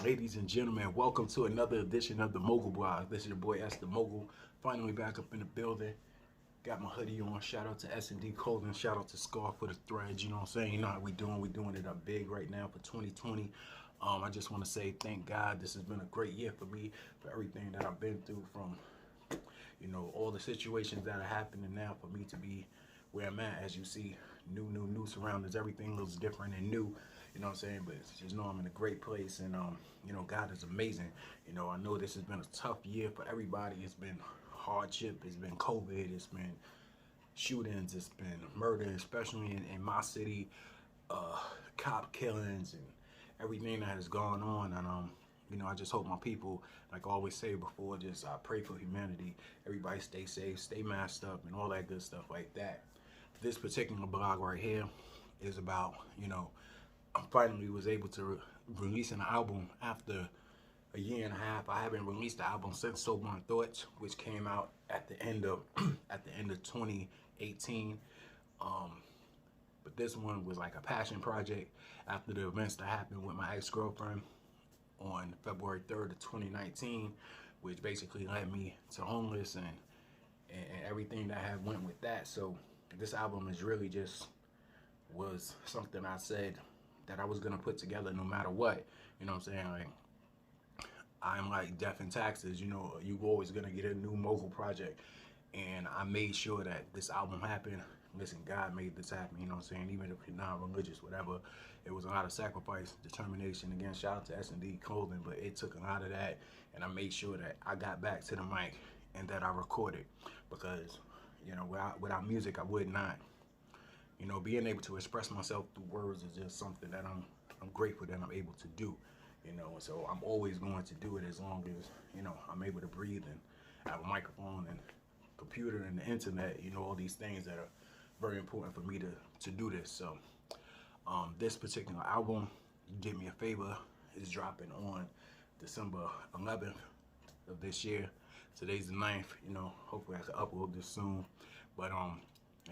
Ladies and gentlemen, welcome to another edition of the Mogul Blog. This is your boy S the Mogul, finally back up in the building. Got my hoodie on. Shout out to S&D Clothing. Shout out to Scar for the threads. You know what I'm saying? You know how we doing. We doing it up big right now for 2020. I just want to say thank God. This has been a great year for me, for everything that I've been through, from all the situations that are happening now, for me to be where I'm at. As you see, new surroundings. Everything looks different and new. You know what I'm saying? But just know I'm in a great place, and God is amazing. I know this has been a tough year for everybody. It's been hardship. It's been COVID. It's been shootings. It's been murder, especially in my city. Cop killings and everything that has gone on. And I just hope my people, like I always say before, just pray for humanity. Everybody stay safe, stay masked up, and all that good stuff like that. This particular blog right here is about, I finally was able to release an album after a year and a half. I haven't released the album since Sober Thoughts, which came out at the end of at the end of 2018. But this one was like a passion project after the events that happened with my ex-girlfriend on February 3rd of 2019, which basically led me to homeless and everything that had went with that. So this album is really just was something I said that I was gonna put together no matter what. You know what I'm saying? Like, I'm like death and taxes. You always gonna get a new mogul project, and I made sure that this album happened. Listen, God made this happen. You know what I'm saying? Even if you're not religious, whatever, it was a lot of sacrifice, determination. Again, shout out to S&D Clothing, but it took a lot of that, and I made sure that I got back to the mic and that I recorded, because without music, I would not. Being able to express myself through words is just something that I'm grateful that I'm able to do. And so I'm always going to do it as long as I'm able to breathe and have a microphone and computer and the internet. All these things that are very important for me to do this. So this particular album, You Did Me a Favor, is dropping on December 11th of this year. Today's the 9th. Hopefully I can upload this soon, but and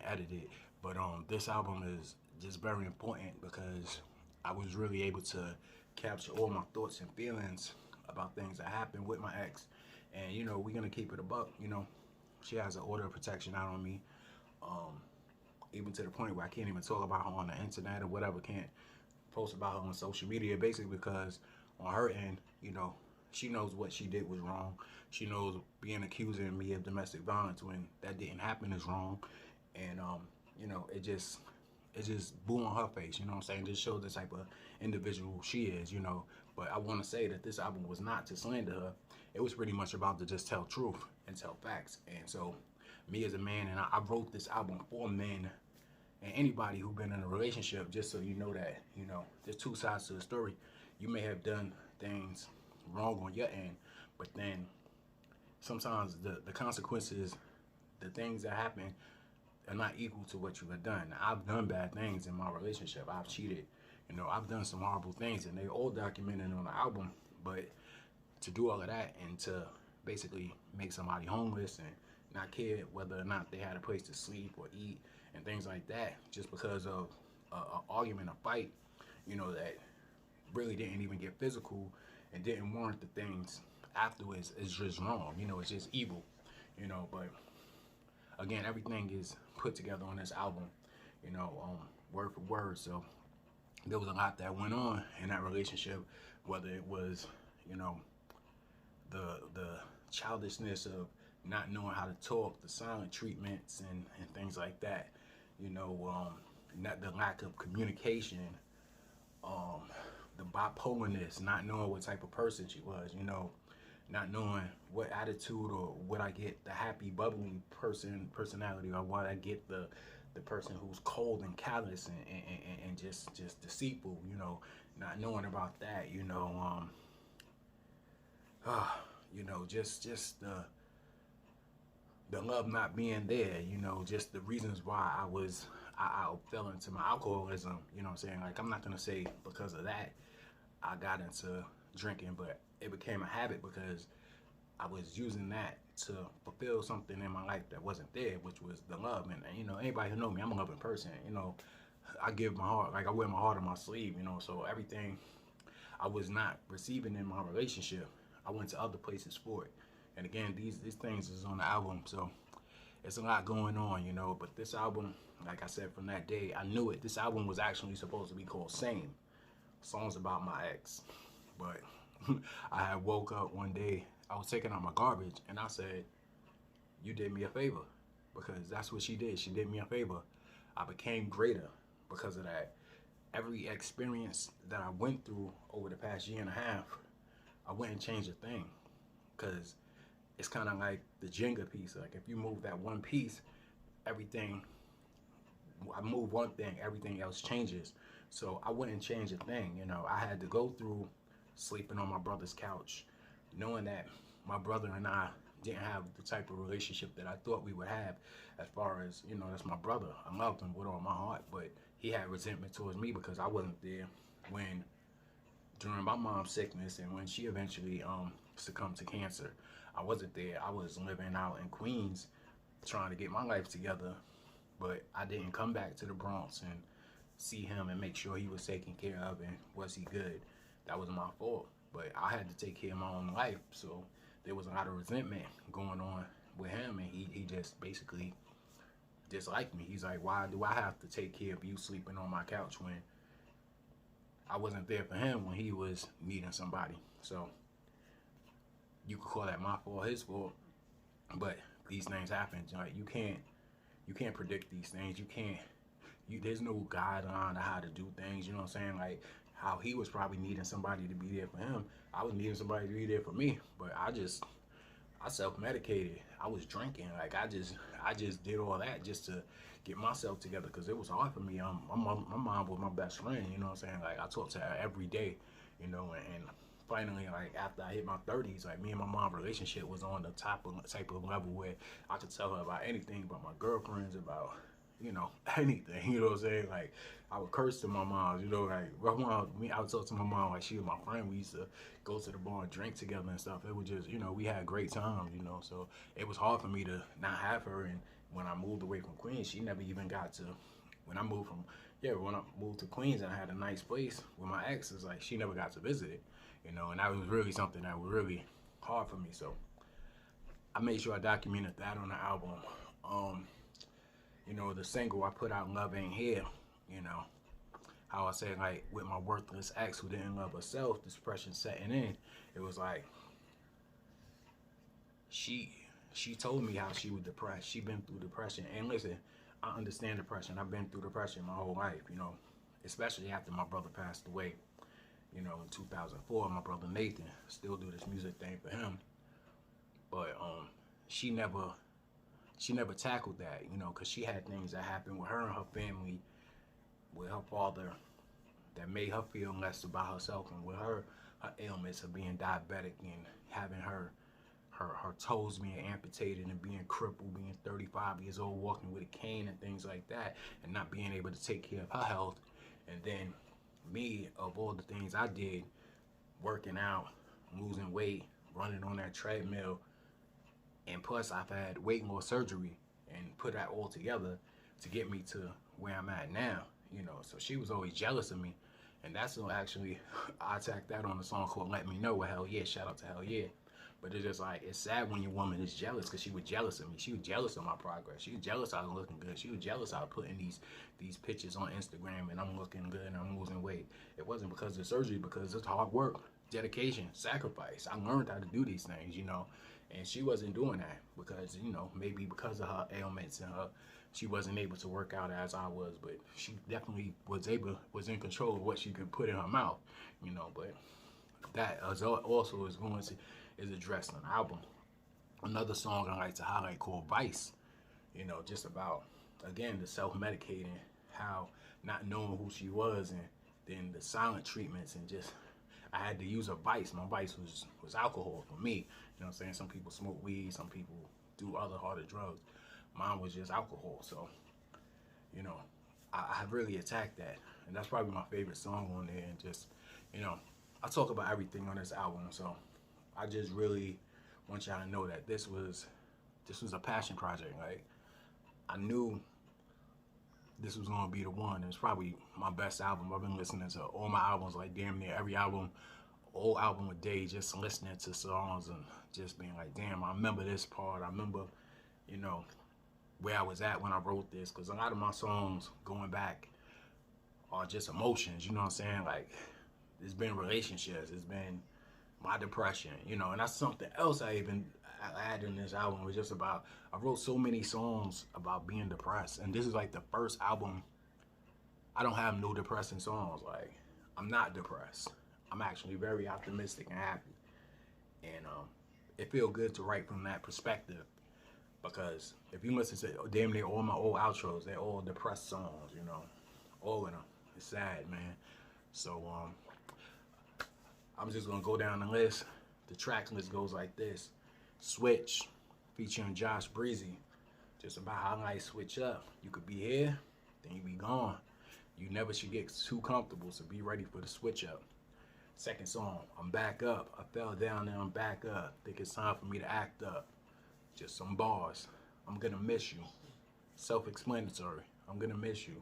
edit it. But this album is just very important because I was really able to capture all my thoughts and feelings about things that happened with my ex. And we're gonna keep it a buck. She has an order of protection out on me, even to the point where I can't even talk about her on the internet or whatever. Can't post about her on social media, basically because on her end, she knows what she did was wrong. She knows being accusing me of domestic violence when that didn't happen is wrong. And it just blew on her face. You know what I'm saying? Just shows the type of individual she is. But I want to say that this album was not to slander her. It was pretty much about to just tell truth and tell facts. And so me as a man, and I wrote this album for men and anybody who's been in a relationship, just so you know that there's two sides to the story. You may have done things wrong on your end, but then sometimes the consequences, the things that happen, are not equal to what you have done. I've done bad things in my relationship. I've cheated. I've done some horrible things, and they all documented on the album. But to do all of that and to basically make somebody homeless and not care whether or not they had a place to sleep or eat and things like that, just because of an argument, a fight, that really didn't even get physical and didn't warrant the things afterwards, is just wrong. It's just evil. But again, everything is put together on this album, word for word. So there was a lot that went on in that relationship, whether it was, the childishness of not knowing how to talk, the silent treatments and things like that, not the lack of communication, the bipolarness, not knowing what type of person she was, not knowing what attitude, or would I get the happy, bubbly personality, or would I get the person who's cold and callous and just deceitful, not knowing about that, just the love not being there, just the reasons why I fell into my alcoholism, what I'm saying? Like, I'm not gonna say because of that I got into drinking, but it became a habit because I was using that to fulfill something in my life that wasn't there, which was the love. And anybody who know me, I'm a loving person. I give my heart, like I wear my heart on my sleeve. So everything I was not receiving in my relationship, I went to other places for it. And again, these things is on the album, so it's a lot going on, you know. But this album, like I said, from that day, I knew it. This album was actually supposed to be called Same, songs about my ex. But I had woke up one day, I was taking out my garbage, and I said, you did me a favor, because that's what she did. She did me a favor. I became greater because of that. Every experience that I went through over the past year and a half, I wouldn't change a thing, because it's kind of like the Jenga piece. Like if you move that one piece, everything, I move one thing, everything else changes. So I wouldn't change a thing. You know, I had to go through sleeping on my brother's couch, knowing that my brother and I didn't have the type of relationship that I thought we would have. As far as, you know, that's my brother. I loved him with all my heart, but he had resentment towards me because I wasn't there when, during my mom's sickness and when she eventually succumbed to cancer. I wasn't there. I was living out in Queens trying to get my life together, but I didn't come back to the Bronx and see him and make sure he was taken care of and was he good. That was my fault, but I had to take care of my own life, so there was a lot of resentment going on with him, and he just basically disliked me. He's like, why do I have to take care of you sleeping on my couch when I wasn't there for him when he was needing somebody? So you could call that my fault, his fault, but these things happen. Like you can't predict these things. There's no guideline on how to do things. You know what I'm saying? Like how he was probably needing somebody to be there for him, I was needing somebody to be there for me. But I self-medicated. I was drinking. Like I just did all that just to get myself together, because it was hard for me. My mom was my best friend. You know what I'm saying? Like I talked to her every day. You know, and finally, like after I hit my 30s, like me and my mom relationship was on the type of level where I could tell her about anything, about my girlfriends, about, you know, anything. You know what I'm saying? Like I would curse to my mom. You know, like my mom, I would talk to my mom like she was my friend. We used to go to the bar and drink together and stuff. It was just, you know, we had great times. You know, so it was hard for me to not have her. And when I moved away from Queens, she never even got to. When I moved to Queens and I had a nice place with my ex, it's like she never got to visit it, you know, and that was really something that was really hard for me. So I made sure I documented that on the album. You know, the single I put out, Love Ain't Here, you know, how I said, like, with my worthless ex who didn't love herself, depression setting in, it was like, she told me how she was depressed. She been through depression. And listen, I understand depression. I've been through depression my whole life, you know, especially after my brother passed away, you know, in 2004. My brother Nathan, still do this music thing for him. But she never tackled that, you know, because she had things that happened with her and her family, with her father, that made her feel less about herself, and with her ailments of being diabetic and having her toes being amputated and being crippled, being 35 years old, walking with a cane and things like that, and not being able to take care of her health. And then me, of all the things I did, working out, losing weight, running on that treadmill, and plus I've had weight loss surgery, and put that all together to get me to where I'm at now, you know. So she was always jealous of me, and that's actually, I attacked that on a song called Let Me Know with Hell Yeah. Shout out to Hell Yeah. But it's just like, it's sad when your woman is jealous, because she was jealous of me. She was jealous of my progress. She was jealous I was looking good. She was jealous I was putting these pictures on Instagram and I'm looking good and I'm losing weight. It wasn't because of the surgery, because it's hard work, dedication, sacrifice. I learned how to do these things, you know. And she wasn't doing that because, you know, maybe because of her ailments and she wasn't able to work out as I was. But she definitely was in control of what she could put in her mouth, you know. But that also is addressed on the album. Another song I like to highlight called Vice, you know, just about, again, the self-medicating, how not knowing who she was, and then the silent treatments, and just, I had to use a vice. My vice was alcohol for me. You know what I'm saying? Some people smoke weed, some people do other harder drugs. Mine was just alcohol. So, you know, I really attacked that. And that's probably my favorite song on there. And just, you know, I talk about everything on this album. So I just really want y'all to know that this was a passion project. Like, I knew this was gonna be the one. It's probably my best album. I've been listening to all my albums, like damn near every album, whole album a day, just listening to songs and just being like, damn, I remember this part. I remember, you know, where I was at when I wrote this, because a lot of my songs going back are just emotions, you know what I'm saying? Like, it's been relationships, it's been my depression, you know, and that's something else I add in this album. Was just about, I wrote so many songs about being depressed, and this is like the first album I don't have no depressing songs. Like, I'm not depressed. I'm actually very optimistic and happy, and it feels good to write from that perspective, because if you listen to damn near all my old outros, they're all depressed songs, you know, all of them. It's sad, man. So I'm just gonna go down the list. The track list goes like this: Switch, featuring Josh Breezy. Just about how life switch up. You could be here, then you be gone. You never should get too comfortable, so be ready for the switch up. Second song, I'm back up. I fell down and I'm back up. Think it's time for me to act up. Just some bars. I'm gonna miss you. Self-explanatory. I'm gonna miss you.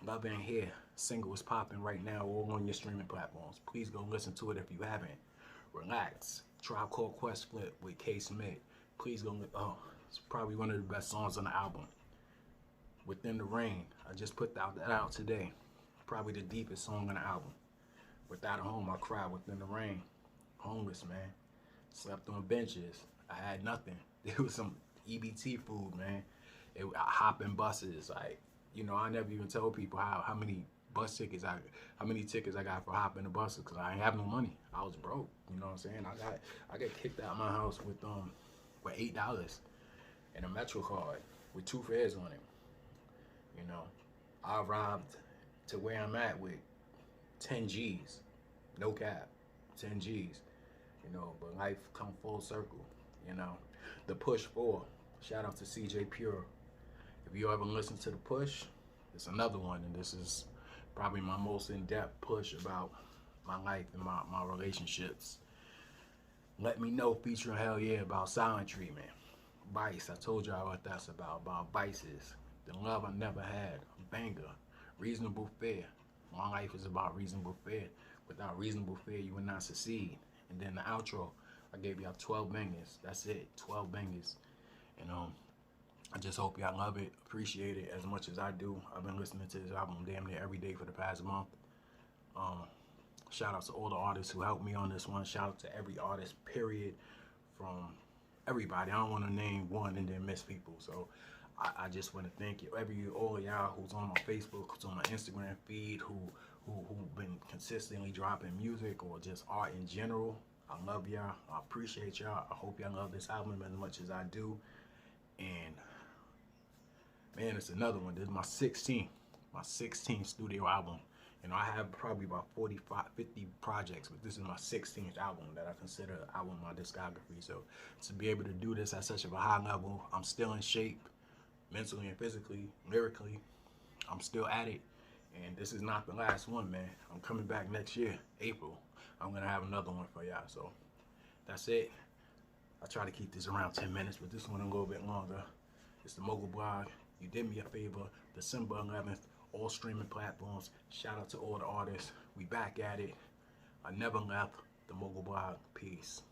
Love Ain't Here. Single is popping right now all on your streaming platforms. Please go listen to it if you haven't. Relax. Tribe Called Quest Flip with K. Smith. Please go. Oh, it's probably one of the best songs on the album. Within the Rain. I just put that out today. Probably the deepest song on the album. Without a home, I cried within the rain. Homeless, man. Slept on benches. I had nothing. There was some EBT food, man. I hop in buses. Like, you know, I never even tell people how many tickets I got for hopping the buses, because I ain't have no money. I was broke. You know what I'm saying? I got kicked out of my house with $8 and a Metro card with 2 fares on it. You know, I arrived to where I'm at with 10 G's, no cap, 10 G's, you know, but life come full circle, you know. The Push 4, shout out to CJ Pure. If you ever listen to The Push, it's another one, and this is probably my most in-depth push about my life and my relationships. Let Me Know, featuring Hell Yeah, about silent treatment. Vice, I told y'all what that's about vices. The Love I Never Had, banger. Reasonable Fear. My life is about reasonable fear. Without reasonable fear, you will not succeed. And then the outro, I gave y'all 12 bangers. That's it, 12 bangers. And I just hope y'all love it, appreciate it as much as I do. I've been listening to this album damn near every day for the past month. Shout out to all the artists who helped me on this one. Shout out to every artist, period, from everybody. I don't want to name one and then miss people. So I just want to thank you, all of y'all who's on my Facebook, who's on my Instagram feed, who've been consistently dropping music or just art in general. I love y'all. I appreciate y'all. I hope y'all love this album as much as I do. And man, it's another one. This is my 16th studio album. You know, I have probably about 45, 50 projects, but this is my 16th album that I consider an album in my discography. So to be able to do this at such a high level, I'm still in shape, mentally and physically, lyrically. I'm still at it, and this is not the last one, man. I'm coming back next year, April. I'm gonna have another one for y'all. So that's it. I try to keep this around 10 minutes, but this one a little bit longer. It's the Mogul Blog. You did me a favor. December 11th, all streaming platforms. Shout out to all the artists. We back at it. I never left. The Mogul Blog. Peace.